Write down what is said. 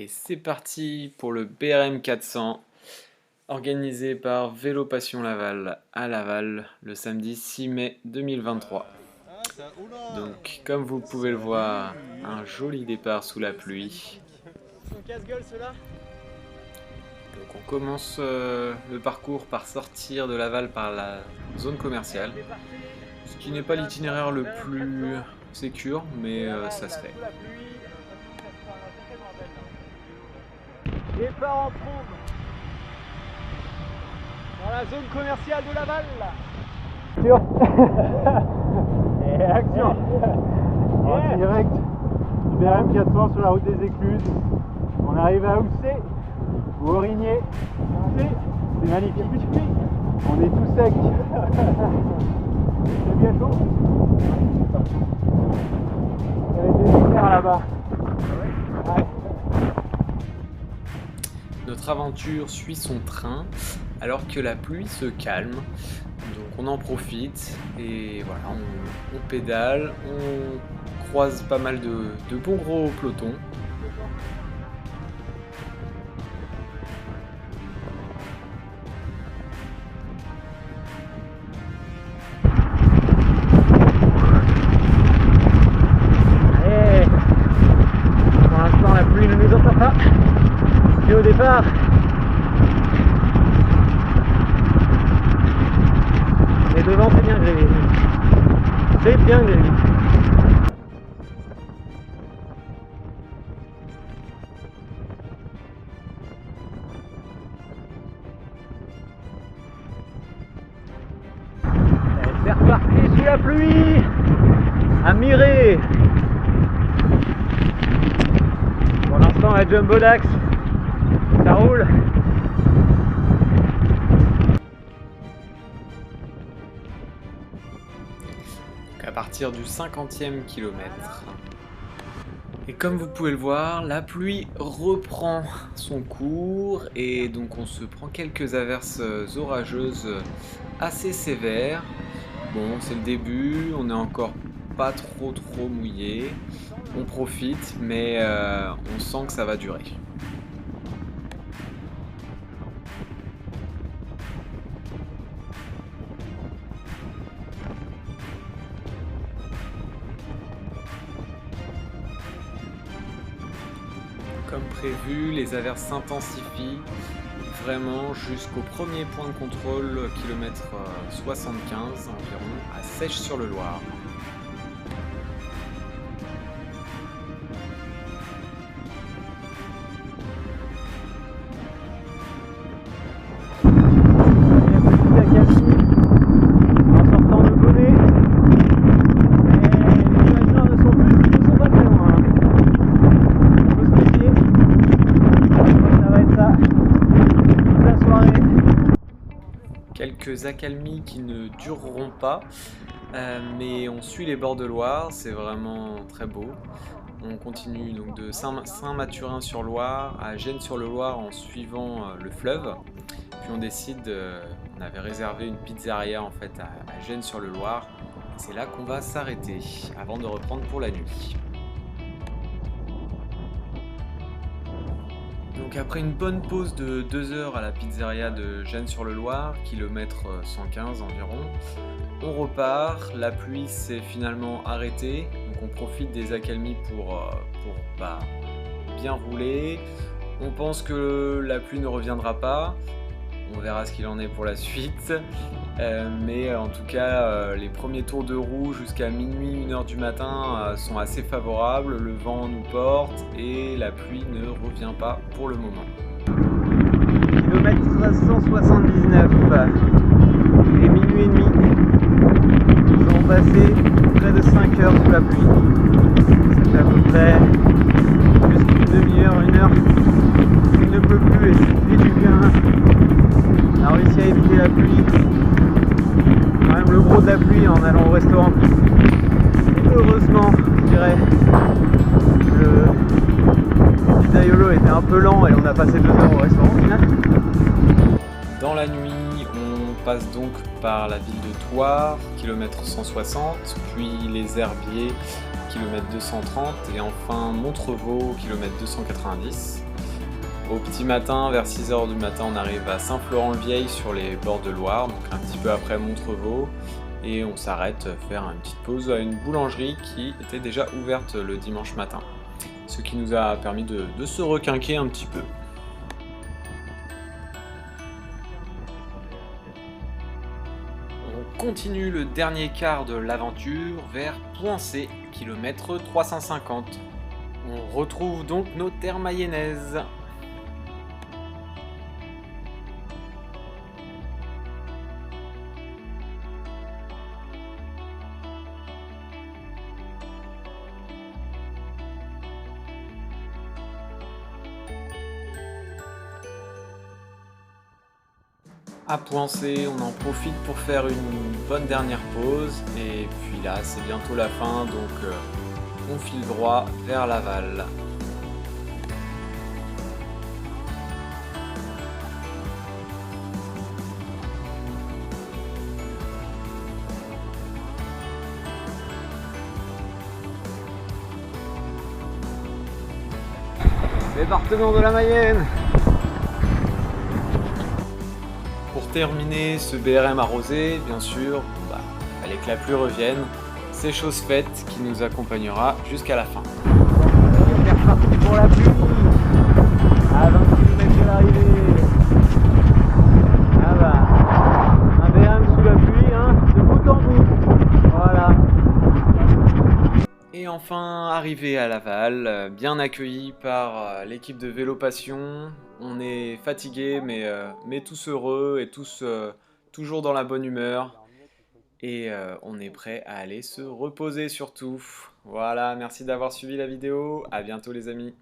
Et c'est parti pour le BRM 400 organisé par Vélo Passion Laval à Laval le samedi 6 mai 2023. Donc comme vous pouvez le voir, un joli départ sous la pluie. Donc on commence le parcours par sortir de Laval par la zone commerciale, ce qui n'est pas l'itinéraire le plus sécure, mais ça se fait. Départ en trombe dans la zone commerciale de Laval. Et action. En direct du BRM 400 sur la route des Écluses. On arrive à Oussé ou Aurigné. C'est magnifique. On est tout sec. C'est bien chaud. Il y avait des éclairs là-bas. Ouais. Notre aventure suit son train alors que la pluie se calme, donc on en profite et voilà, on pédale, on croise pas mal de bons gros pelotons. Allez, pour l'instant la pluie ne nous entend pas. Puis au départ, et devant c'est bien grévé. C'est bien grévé. C'est reparti sous la pluie à Miré. Pour l'instant la Jumbo Dax, ça roule. À partir du 50e kilomètre. Et comme vous pouvez le voir, la pluie reprend son cours et donc on se prend quelques averses orageuses assez sévères. Bon, c'est le début, on n'est encore pas trop mouillé, on profite, mais on sent que ça va durer. Comme prévu, les averses s'intensifient vraiment jusqu'au premier point de contrôle, kilomètre 75 environ, à Seiches-sur-le-Loir. Quelques accalmies qui ne dureront pas, mais on suit les bords de Loire, c'est vraiment très beau. On continue donc de Saint-Mathurin-sur-Loire à Gênes-sur-le-Loir en suivant le fleuve. Puis on décide, on avait réservé une pizzeria en fait à Gênes-sur-le-Loir. C'est là qu'on va s'arrêter avant de reprendre pour la nuit. Donc après une bonne pause de 2 heures à la pizzeria de Gênes-sur-le-Loir, kilomètre 115 environ, on repart, la pluie s'est finalement arrêtée, donc on profite des accalmies pour bien rouler. On pense que la pluie ne reviendra pas, on verra ce qu'il en est pour la suite, mais en tout cas les premiers tours de roue jusqu'à minuit, 1h du matin sont assez favorables, le vent nous porte et la pluie ne revient pas pour le moment. Kilomètre 179 et minuit et demi. Nous avons passé près de 5 heures sous la pluie. Ça fait à peu près juste une demi-heure, 1 heure. Il ne pleut plus et ça fait du bien. On a réussi à éviter la pluie. Quand même le gros de la pluie en allant au restaurant. Et heureusement, je dirais, le Pitaiolo était un peu lent et on a passé 2 heures au restaurant au final. Dans la nuit, on passe donc par la ville de Thouars, kilomètre 160, puis les Herbiers km 230 et enfin Montrevaux, km 290. Au petit matin, vers 6 h du matin, on arrive à Saint-Florent-le-Vieil sur les bords de Loire, donc un petit peu après Montrevaux, et on s'arrête faire une petite pause à une boulangerie qui était déjà ouverte le dimanche matin, ce qui nous a permis de se requinquer un petit peu. On continue le dernier quart de l'aventure vers Poincé, km 350. On retrouve donc nos terres mayennaises. À Poincé, on en profite pour faire une bonne dernière pause et puis là c'est bientôt la fin, donc on file droit vers Laval. Département de la Mayenne. Pour terminer ce BRM arrosé, bien sûr, fallait que la pluie revienne. C'est chose faite qui nous accompagnera jusqu'à la fin. On est reparti pour la pluie. À 20 km de l'arrivée. Ah bah, un BRM sous la pluie, hein, de bout en bout. Voilà. Et enfin, arrivé à Laval, bien accueilli par l'équipe de Vélo Passion. On est fatigué, mais tous heureux et tous toujours dans la bonne humeur. Et on est prêt à aller se reposer surtout. Voilà, merci d'avoir suivi la vidéo. À bientôt les amis.